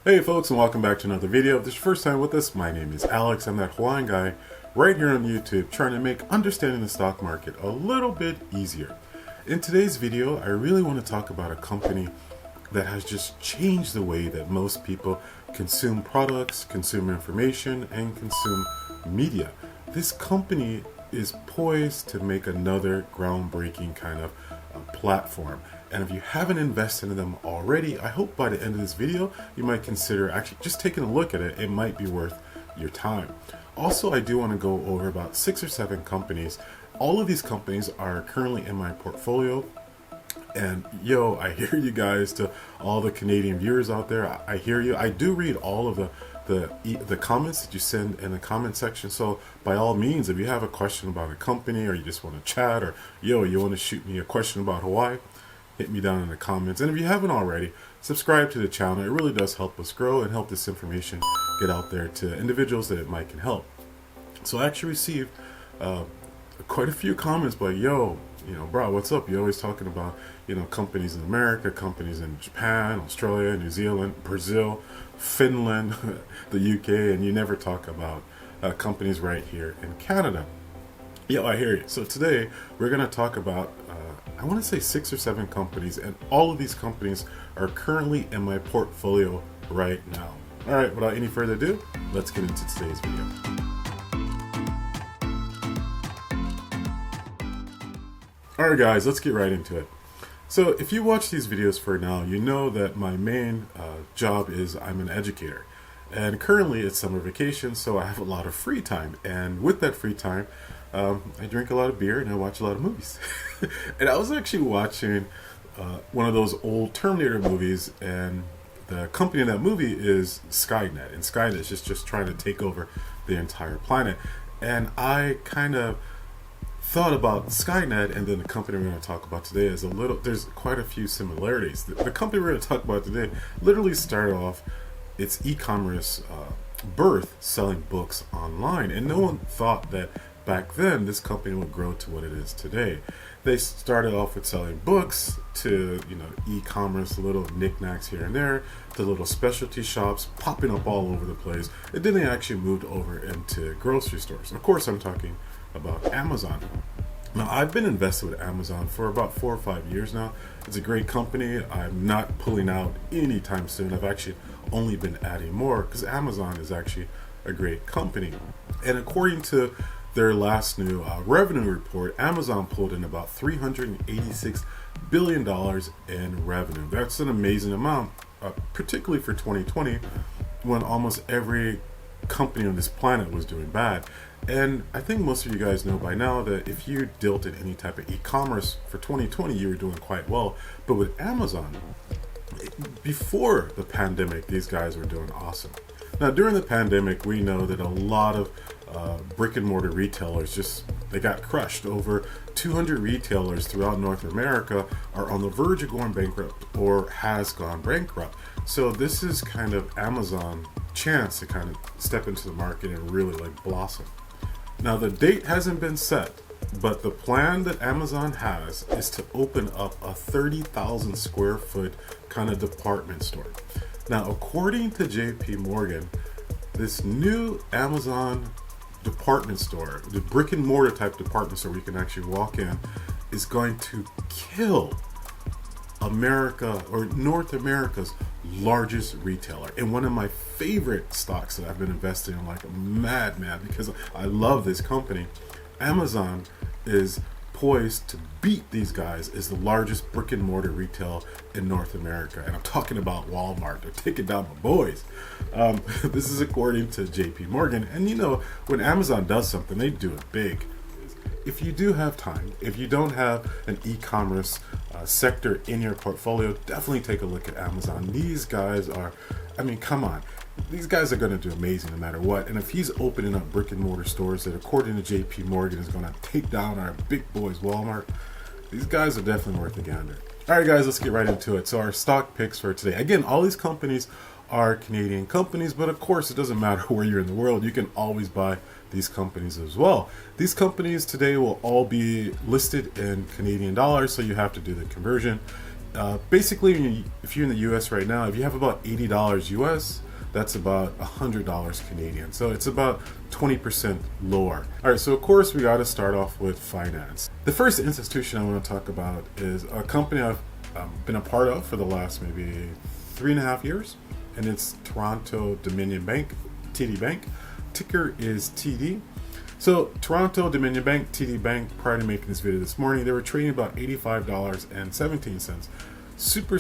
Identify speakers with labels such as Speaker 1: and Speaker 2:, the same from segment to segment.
Speaker 1: Hey folks, and welcome back to another video. If this is your first time with us, my name is Alex. I'm that Hawaiian guy right here on YouTube trying to make understanding the stock market a little bit easier. In today's video, I really want to talk about a company that has just changed the way that most people consume products, consume information, and consume media. This company is poised to make another groundbreaking kind of platform. And if you haven't invested in them already, I hope by the end of this video, you might consider actually just taking a look at it. It might be worth your time. Also, I do want to go over about 6 or 7 companies. All of these companies are currently in my portfolio. And yo, I hear you guys, to all the Canadian viewers out there. I hear you. I do read all of the comments that you send in the comment section. So by all means, if you have a question about a company, or you just want to chat, or yo, you want to shoot me a question about Hawaii, hit me down in the comments. And if you haven't already, subscribe to the channel. It really does help us grow and help this information get out there to individuals that it might can help. So I actually received quite a few comments like, yo, bro, what's up? You're always talking about, companies in America, companies in Japan, Australia, New Zealand, Brazil, Finland, the UK, and you never talk about companies right here in Canada. Yeah, I hear you. So today we're going to talk about, I want to say 6 or 7 companies, and all of these companies are currently in my portfolio right now. All right, without any further ado, let's get into today's video. All right, guys, let's get right into it. So if you watch these videos for now, you know that my main job is I'm an educator. And currently it's summer vacation, so I have a lot of free time. And with that free time, I drink a lot of beer and I watch a lot of movies. And I was actually watching one of those old Terminator movies, and the company in that movie is Skynet. And Skynet is just trying to take over the entire planet. And I kind of thought about Skynet and then the company we're going to talk about today is there's quite a few similarities. The company we're going to talk about today literally started off its e-commerce birth selling books online, and no one thought that back then this company would grow to what it is today. They started off with selling books to e-commerce, little knickknacks here and there, to little specialty shops popping up all over the place, and then they actually moved over into grocery stores. Of course, I'm talking about Amazon. Now, I've been invested with Amazon for about 4 or 5 years now. It's a great company. I'm not pulling out anytime soon. I've actually only been adding more because Amazon is actually a great company. And according to their last new revenue report, Amazon pulled in about $386 billion in revenue. That's an amazing amount, particularly for 2020, when almost every company on this planet was doing bad. And I think most of you guys know by now that if you dealt in any type of e-commerce for 2020, you were doing quite well. But with Amazon, before the pandemic, these guys were doing awesome. Now, during the pandemic, we know that a lot of brick and mortar retailers they got crushed. Over 200 retailers throughout North America are on the verge of going bankrupt or has gone bankrupt. So this is kind of Amazon's chance to kind of step into the market and really blossom. Now, the date hasn't been set, but the plan that Amazon has is to open up a 30,000 square foot kind of department store. Now, according to JP Morgan, this new Amazon department store, the brick and mortar type department store where you can actually walk in, is going to kill America, or North America's largest retailer, and one of my favorite stocks that I've been investing in like a madman because I love this company. Amazon is poised to beat these guys as the largest brick and mortar retail in North America, and I'm talking about Walmart. They're taking down my boys. This is according to JP Morgan, and when Amazon does something, they do it big. If you do have time, if you don't have an e-commerce sector in your portfolio, definitely take a look at Amazon. These guys are, come on. These guys are going to do amazing no matter what. And if he's opening up brick and mortar stores that, according to JP Morgan, is going to take down our big boys Walmart, these guys are definitely worth a gander. All right, guys, let's get right into it. So our stock picks for today. Again, all these companies are Canadian companies, but of course, it doesn't matter where you're in the world. You can always buy these companies as well. These companies today will all be listed in Canadian dollars, so you have to do the conversion. Basically, if you're in the US right now, if you have about $80 US, that's about $100 Canadian. So it's about 20% lower. All right, so of course we got to start off with finance. The first institution I want to talk about is a company I've been a part of for the last maybe 3.5 years, and it's Toronto Dominion Bank, TD Bank. Ticker is TD. So Toronto Dominion Bank, TD Bank, prior to making this video this morning, they were trading about $85.17. Super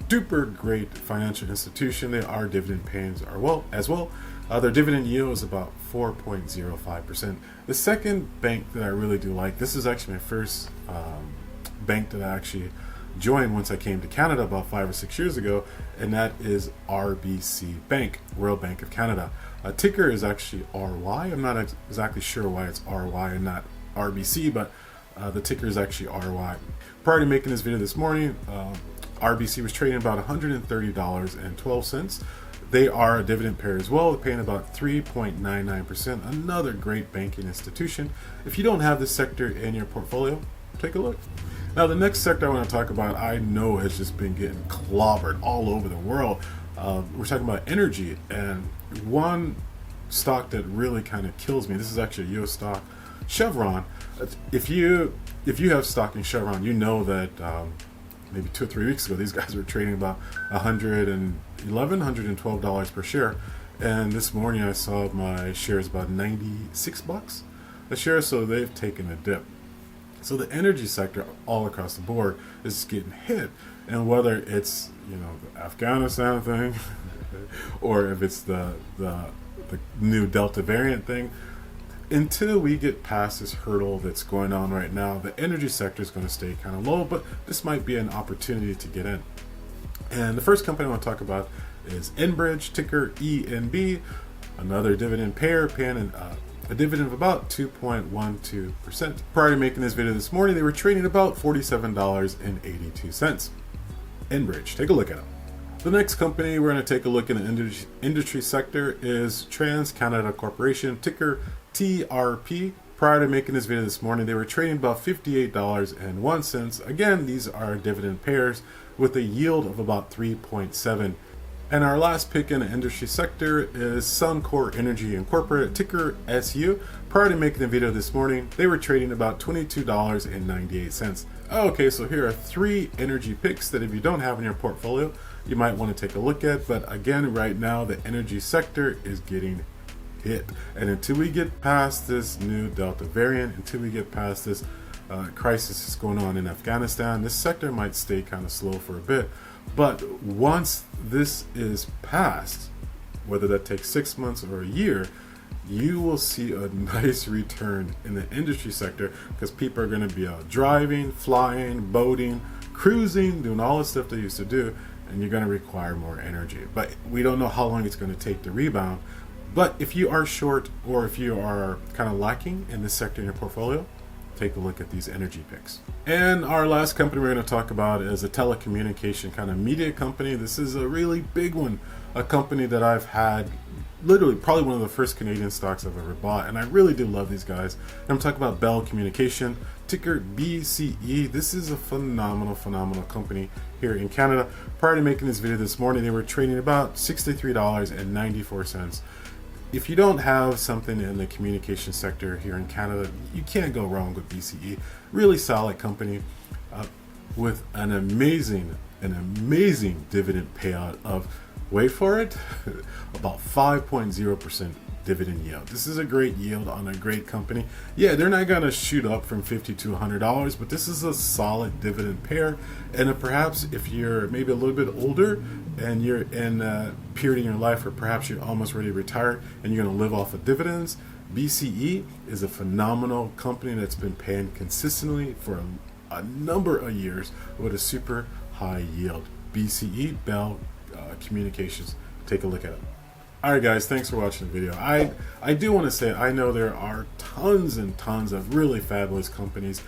Speaker 1: duper great financial institution. They are dividend paying as well. Their dividend yield is about 4.05%. The second bank that I really do like, this is actually my first bank that I actually joined once I came to Canada about 5 or 6 years ago, and that is RBC Bank, Royal Bank of Canada. Ticker is actually RY. I'm not exactly sure why it's RY and not RBC, but the ticker is actually RY. Prior to making this video this morning, RBC was trading about $130.12. They are a dividend payer as well, paying about 3.99%. Another great banking institution. If you don't have this sector in your portfolio, take a look. Now, the next sector I want to talk about, I know has just been getting clobbered all over the world. We're talking about energy, and one stock that really kind of kills me. This is actually a US stock, Chevron. If you have stock in Chevron, you know that maybe 2 or 3 weeks ago, these guys were trading about $111, $112 per share. And this morning I saw my shares about $96 a share, so they've taken a dip. So the energy sector all across the board is getting hit. And whether it's, the Afghanistan thing or if it's the new Delta variant thing, until we get past this hurdle that's going on right now, the energy sector is going to stay kind of low, but this might be an opportunity to get in. And the first company I want to talk about is Enbridge, ticker ENB, another dividend payer, paying a dividend of about 2.12%. Prior to making this video this morning, they were trading about $47.82. Enbridge, take a look at them. The next company we're going to take a look in the industry sector is TransCanada Corporation, ticker TRP. Prior to making this video this morning, they were trading about $58.01. Again, these are dividend payers with a yield of about 3.7. And our last pick in the industry sector is Suncor Energy Incorporated, ticker SU. Prior to making the video this morning, they were trading about $22.98. Okay, so here are 3 energy picks that if you don't have in your portfolio, you might want to take a look at. But again, right now, the energy sector is getting hit. And until we get past this new Delta variant, until we get past this crisis that's going on in Afghanistan, this sector might stay kind of slow for a bit. But once this is passed, whether that takes 6 months or a year, you will see a nice return in the industry sector because people are going to be out driving, flying, boating, cruising, doing all the stuff they used to do, and you're going to require more energy. But we don't know how long it's going to take to rebound. But if you are short or if you are kind of lacking in this sector in your portfolio, take a look at these energy picks. And our last company we're going to talk about is a telecommunication kind of media company. This is a really big one, a company that I've had literally probably one of the first Canadian stocks I've ever bought, and I really do love these guys. I'm talking about Bell Communication, ticker BCE. This is a phenomenal company here in Canada. Prior to making this video this morning, they were trading about $63.94. If you don't have something in the communication sector here in Canada, you can't go wrong with BCE. Really solid company with an amazing dividend payout of, wait for it, about 5.0% dividend yield. This is a great yield on a great company. Yeah, they're not going to shoot up from $50 to $100, but this is a solid dividend payer. And perhaps if you're maybe a little bit older and you're in a period in your life where perhaps you're almost ready to retire and you're going to live off of dividends, BCE is a phenomenal company that's been paying consistently for a number of years with a super high yield. BCE, Bell Communications. Take a look at it. Alright guys, thanks for watching the video. I do want to say, I know there are tons and tons of really fabulous companies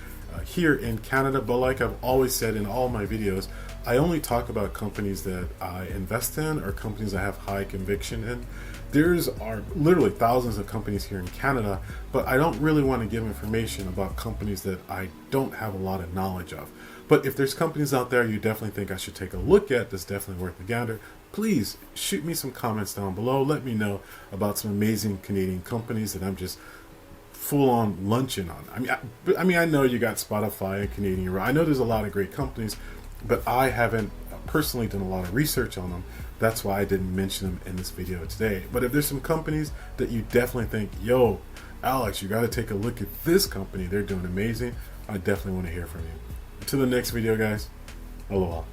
Speaker 1: here in Canada, but like I've always said in all my videos, I only talk about companies that I invest in or companies I have high conviction in. There's are literally thousands of companies here in Canada, but I don't really want to give information about companies that I don't have a lot of knowledge of. But if there's companies out there you definitely think I should take a look at that's definitely worth a gander, please shoot me some comments down below. Let me know about some amazing Canadian companies that I'm just full on luncheon on. I mean, I know you got Spotify and Canadian. I know there's a lot of great companies, but I haven't personally done a lot of research on them. That's why I didn't mention them in this video today. But if there's some companies that you definitely think, yo, Alex, you got to take a look at this company. They're doing amazing. I definitely want to hear from you. Until the next video, guys. Aloha.